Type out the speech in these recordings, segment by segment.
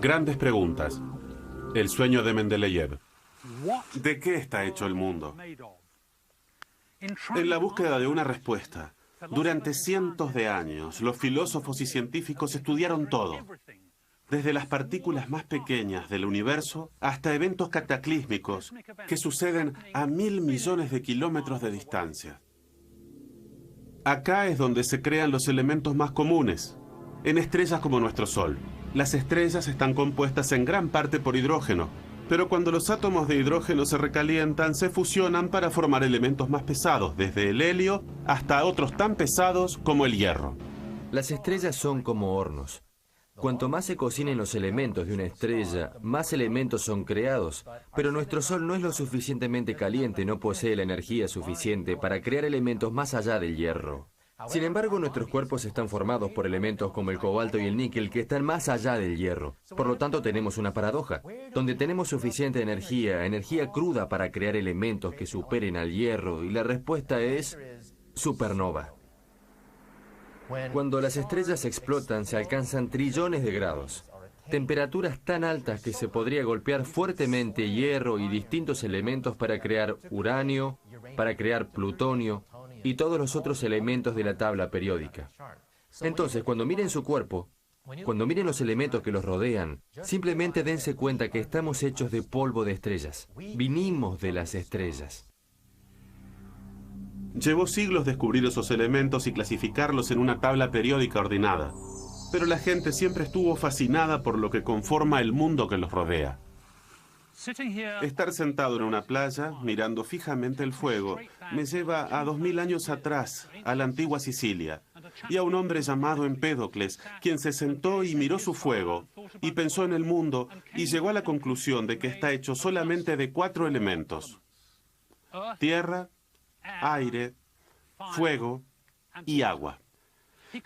Grandes preguntas. El sueño de Mendeleev. ¿De qué está hecho el mundo? En la búsqueda de una respuesta, durante cientos de años, los filósofos y científicos estudiaron todo, desde las partículas más pequeñas del universo hasta eventos cataclísmicos que suceden a 1.000 millones de kilómetros de distancia. Acá es donde se crean los elementos más comunes, en estrellas como nuestro Sol. Las estrellas están compuestas en gran parte por hidrógeno, pero cuando los átomos de hidrógeno se recalientan, se fusionan para formar elementos más pesados, desde el helio hasta otros tan pesados como el hierro. Las estrellas son como hornos. Cuanto más se cocinen los elementos de una estrella, más elementos son creados. Pero nuestro Sol no es lo suficientemente caliente, no posee la energía suficiente para crear elementos más allá del hierro. Sin embargo, nuestros cuerpos están formados por elementos como el cobalto y el níquel que están más allá del hierro. Por lo tanto, tenemos una paradoja, donde tenemos suficiente energía cruda para crear elementos que superen al hierro, y la respuesta es supernova. Cuando las estrellas explotan, se alcanzan trillones de grados. Temperaturas tan altas que se podría golpear fuertemente hierro y distintos elementos para crear uranio, para crear plutonio y todos los otros elementos de la tabla periódica. Entonces, cuando miren su cuerpo, cuando miren los elementos que los rodean, simplemente dense cuenta que estamos hechos de polvo de estrellas. Vinimos de las estrellas. Llevó siglos descubrir esos elementos y clasificarlos en una tabla periódica ordenada. Pero la gente siempre estuvo fascinada por lo que conforma el mundo que los rodea. Estar sentado en una playa, mirando fijamente el fuego, me lleva a 2000 años atrás, a la antigua Sicilia, y a un hombre llamado Empédocles, quien se sentó y miró su fuego, y pensó en el mundo, y llegó a la conclusión de que está hecho solamente de 4 elementos: tierra, aire, fuego y agua.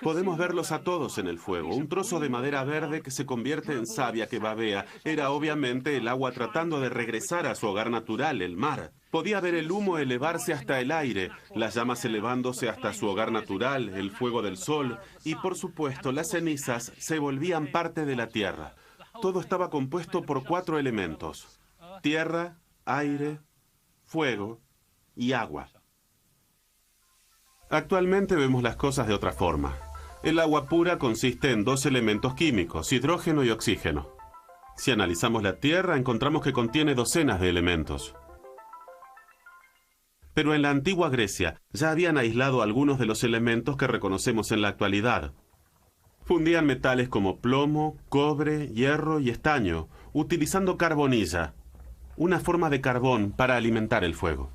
Podemos verlos a todos en el fuego. Un trozo de madera verde que se convierte en savia que babea era obviamente el agua tratando de regresar a su hogar natural, el mar. Podía ver el humo elevarse hasta el aire, las llamas elevándose hasta su hogar natural, el fuego del sol, y por supuesto las cenizas se volvían parte de la tierra. Todo estaba compuesto por 4 elementos: tierra, aire, fuego y agua. Actualmente vemos las cosas de otra forma. El agua pura consiste en 2 elementos químicos, hidrógeno y oxígeno. Si analizamos la Tierra, encontramos que contiene docenas de elementos. Pero en la antigua Grecia ya habían aislado algunos de los elementos que reconocemos en la actualidad. Fundían metales como plomo, cobre, hierro y estaño, utilizando carbonilla, una forma de carbón para alimentar el fuego.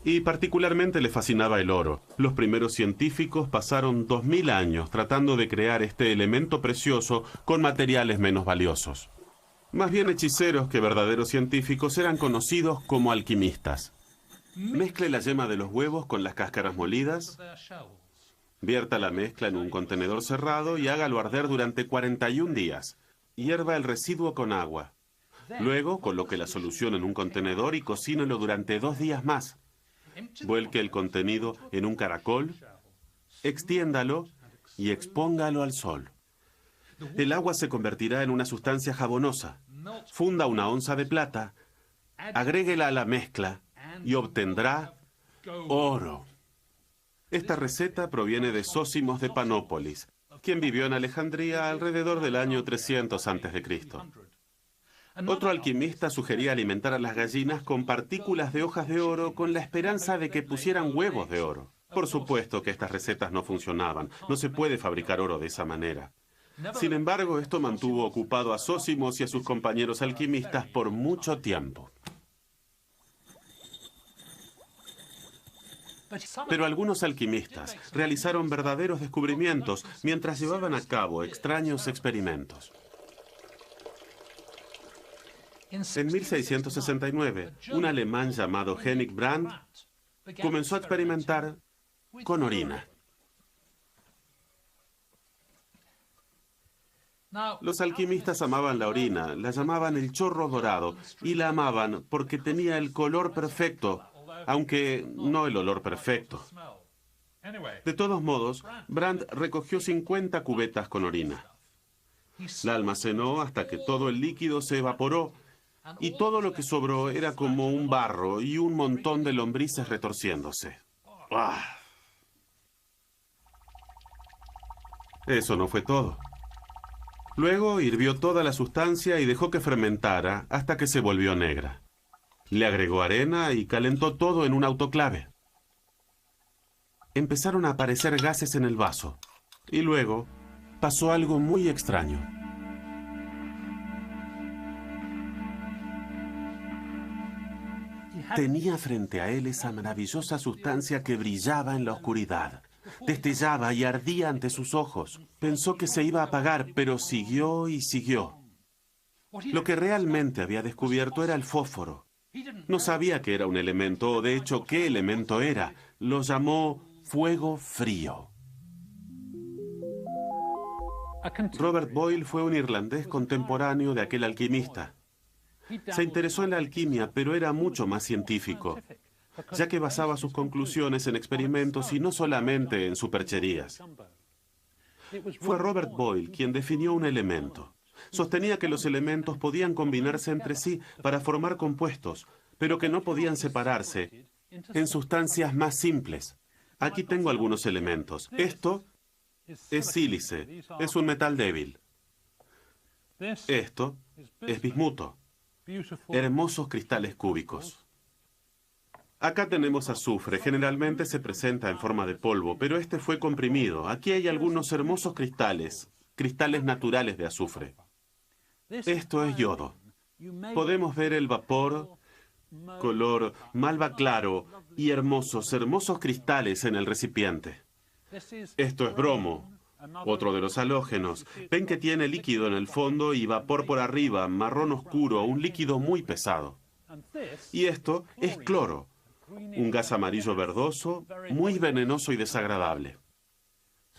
Y particularmente le fascinaba el oro. Los primeros científicos pasaron 2000 años tratando de crear este elemento precioso con materiales menos valiosos. Más bien hechiceros que verdaderos científicos eran conocidos como alquimistas. Mezcle la yema de los huevos con las cáscaras molidas, vierta la mezcla en un contenedor cerrado y hágalo arder durante 41 días. Hierva el residuo con agua. Luego coloque la solución en un contenedor y cocínelo durante 2 días más. Vuelque el contenido en un caracol, extiéndalo y expóngalo al sol. El agua se convertirá en una sustancia jabonosa. Funda una onza de plata, agréguela a la mezcla y obtendrá oro. Esta receta proviene de Zósimos de Panópolis, quien vivió en Alejandría alrededor del año 300 a.C. Otro alquimista sugería alimentar a las gallinas con partículas de hojas de oro con la esperanza de que pusieran huevos de oro. Por supuesto que estas recetas no funcionaban. No se puede fabricar oro de esa manera. Sin embargo, esto mantuvo ocupado a Zósimos y a sus compañeros alquimistas por mucho tiempo. Pero algunos alquimistas realizaron verdaderos descubrimientos mientras llevaban a cabo extraños experimentos. En 1669, un alemán llamado Henning Brandt comenzó a experimentar con orina. Los alquimistas amaban la orina, la llamaban el chorro dorado, y la amaban porque tenía el color perfecto, aunque no el olor perfecto. De todos modos, Brandt recogió 50 cubetas con orina. La almacenó hasta que todo el líquido se evaporó y todo lo que sobró era como un barro y un montón de lombrices retorciéndose. ¡Ah! Eso no fue todo. Luego hirvió toda la sustancia y dejó que fermentara hasta que se volvió negra. Le agregó arena y calentó todo en un autoclave. Empezaron a aparecer gases en el vaso. Y luego pasó algo muy extraño. Tenía frente a él esa maravillosa sustancia que brillaba en la oscuridad. Destellaba y ardía ante sus ojos. Pensó que se iba a apagar, pero siguió y siguió. Lo que realmente había descubierto era el fósforo. No sabía que era un elemento, o de hecho qué elemento era. Lo llamó fuego frío. Robert Boyle fue un irlandés contemporáneo de aquel alquimista. Se interesó en la alquimia, pero era mucho más científico, ya que basaba sus conclusiones en experimentos y no solamente en supercherías. Fue Robert Boyle quien definió un elemento. Sostenía que los elementos podían combinarse entre sí para formar compuestos, pero que no podían separarse en sustancias más simples. Aquí tengo algunos elementos. Esto es sílice, es un metal débil. Esto es bismuto, hermosos cristales cúbicos. Acá tenemos azufre, generalmente se presenta en forma de polvo, pero este fue comprimido. Aquí hay algunos hermosos cristales, cristales naturales de azufre. Esto es yodo. Podemos ver el vapor, color malva claro y hermosos cristales en el recipiente. Esto es bromo, otro de los halógenos. Ven que tiene líquido en el fondo y vapor por arriba, marrón oscuro, un líquido muy pesado. Y esto es cloro, un gas amarillo verdoso, muy venenoso y desagradable.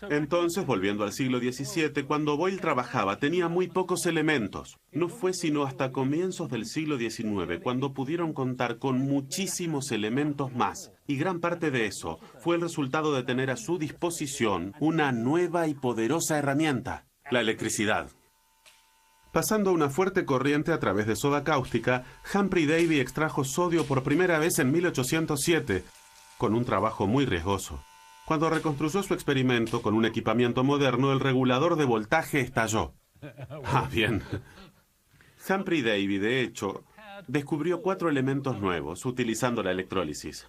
Entonces, volviendo al siglo XVII, cuando Boyle trabajaba, tenía muy pocos elementos. No fue sino hasta comienzos del siglo XIX cuando pudieron contar con muchísimos elementos más. Y gran parte de eso fue el resultado de tener a su disposición una nueva y poderosa herramienta: la electricidad. Pasando una fuerte corriente a través de soda cáustica, Humphrey Davy extrajo sodio por primera vez en 1807, con un trabajo muy riesgoso. Cuando reconstruyó su experimento con un equipamiento moderno, el regulador de voltaje estalló. Ah, bien. Humphrey Davy, de hecho, descubrió 4 elementos nuevos utilizando la electrólisis.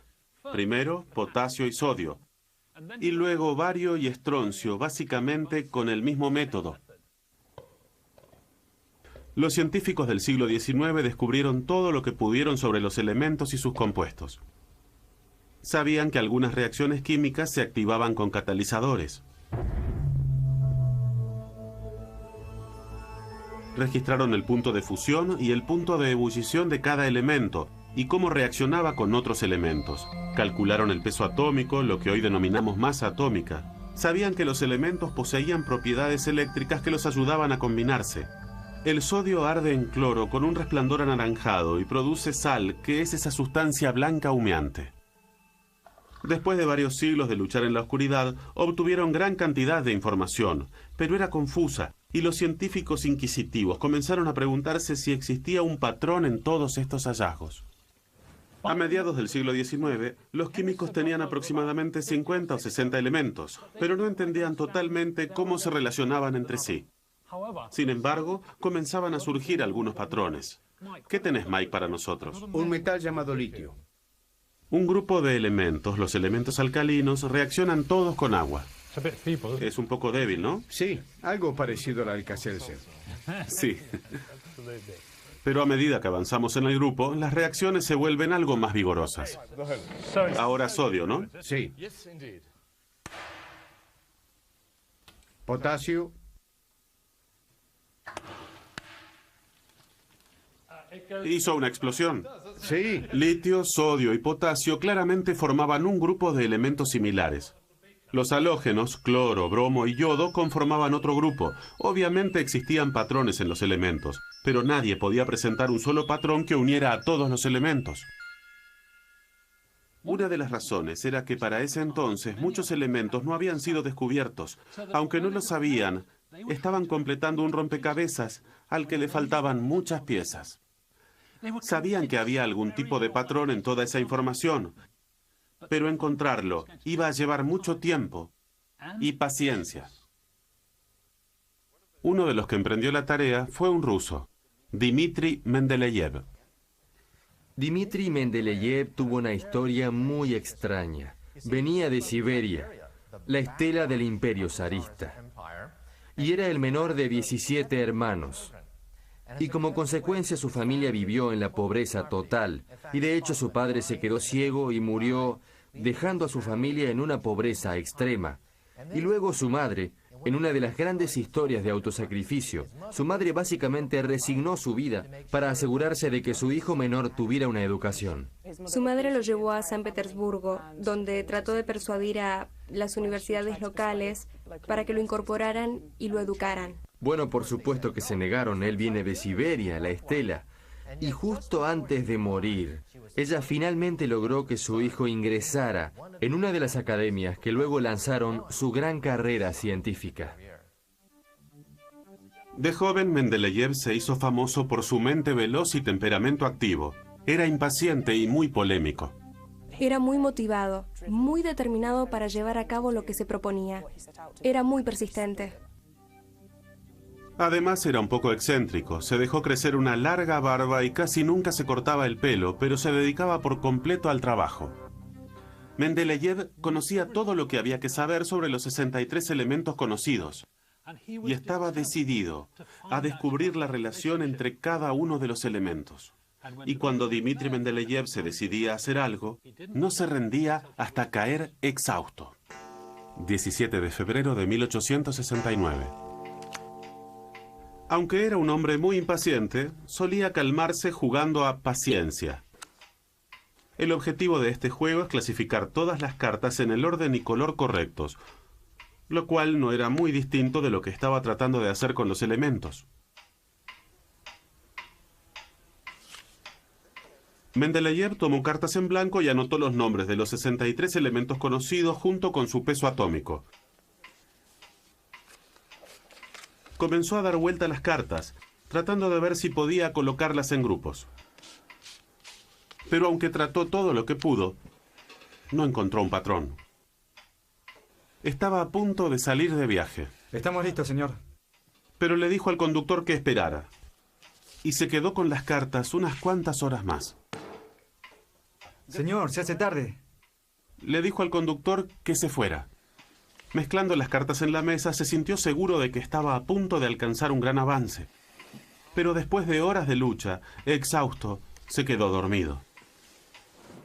Primero, potasio y sodio. Y luego bario y estroncio, básicamente con el mismo método. Los científicos del siglo XIX descubrieron todo lo que pudieron sobre los elementos y sus compuestos. Sabían que algunas reacciones químicas se activaban con catalizadores. Registraron el punto de fusión y el punto de ebullición de cada elemento y cómo reaccionaba con otros elementos. Calcularon el peso atómico, lo que hoy denominamos masa atómica. Sabían que los elementos poseían propiedades eléctricas que los ayudaban a combinarse. El sodio arde en cloro con un resplandor anaranjado y produce sal, que es esa sustancia blanca humeante. Después de varios siglos de luchar en la oscuridad, obtuvieron gran cantidad de información, pero era confusa, y los científicos inquisitivos comenzaron a preguntarse si existía un patrón en todos estos hallazgos. A mediados del siglo XIX, los químicos tenían aproximadamente 50 o 60 elementos, pero no entendían totalmente cómo se relacionaban entre sí. Sin embargo, comenzaban a surgir algunos patrones. ¿Qué tenés, Mike, para nosotros? Un metal llamado litio. Un grupo de elementos, los elementos alcalinos, reaccionan todos con agua. Es un poco débil, ¿no? Sí, algo parecido al Alka-Seltzer. Sí. Pero a medida que avanzamos en el grupo, las reacciones se vuelven algo más vigorosas. Ahora sodio, ¿no? Sí. Potasio. Hizo una explosión. Sí. Litio, sodio y potasio claramente formaban un grupo de elementos similares. Los halógenos, cloro, bromo y yodo, conformaban otro grupo. Obviamente existían patrones en los elementos, pero nadie podía presentar un solo patrón que uniera a todos los elementos. Una de las razones era que para ese entonces muchos elementos no habían sido descubiertos. Aunque no lo sabían, Estaban completando un rompecabezas al que le faltaban muchas piezas. Sabían que había algún tipo de patrón en toda esa información, pero encontrarlo iba a llevar mucho tiempo y paciencia. Uno de los que emprendió la tarea fue un ruso, Dmitri Mendeleev. Dmitri Mendeleev tuvo una historia muy extraña. Venía de Siberia, la estela del imperio zarista, y era el menor de 17 hermanos. Y como consecuencia su familia vivió en la pobreza total, y de hecho su padre se quedó ciego y murió, dejando a su familia en una pobreza extrema. Y luego su madre, en una de las grandes historias de autosacrificio, su madre básicamente resignó su vida para asegurarse de que su hijo menor tuviera una educación. Su madre lo llevó a San Petersburgo, donde trató de persuadir a las universidades locales para que lo incorporaran y lo educaran. Bueno, por supuesto que se negaron. Él viene de Siberia, la estela. Y justo antes de morir, ella finalmente logró que su hijo ingresara en una de las academias que luego lanzaron su gran carrera científica. De joven, Mendeleev se hizo famoso por su mente veloz y temperamento activo. Era impaciente y muy polémico. Era muy motivado, muy determinado para llevar a cabo lo que se proponía. Era muy persistente. Además era un poco excéntrico, se dejó crecer una larga barba y casi nunca se cortaba el pelo, pero se dedicaba por completo al trabajo. Mendeleev conocía todo lo que había que saber sobre los 63 elementos conocidos y estaba decidido a descubrir la relación entre cada uno de los elementos. Y cuando Dmitri Mendeleev se decidía a hacer algo, no se rendía hasta caer exhausto. 17 de febrero de 1869. Aunque era un hombre muy impaciente, solía calmarse jugando a paciencia. El objetivo de este juego es clasificar todas las cartas en el orden y color correctos, lo cual no era muy distinto de lo que estaba tratando de hacer con los elementos. Mendeleev tomó cartas en blanco y anotó los nombres de los 63 elementos conocidos junto con su peso atómico. Comenzó a dar vuelta a las cartas, tratando de ver si podía colocarlas en grupos. Pero aunque trató todo lo que pudo, no encontró un patrón. Estaba a punto de salir de viaje. Estamos listos, señor. Pero le dijo al conductor que esperara. Y se quedó con las cartas unas cuantas horas más. Señor, se hace tarde. Le dijo al conductor que se fuera. Mezclando las cartas en la mesa, se sintió seguro de que estaba a punto de alcanzar un gran avance. Pero después de horas de lucha, exhausto, se quedó dormido.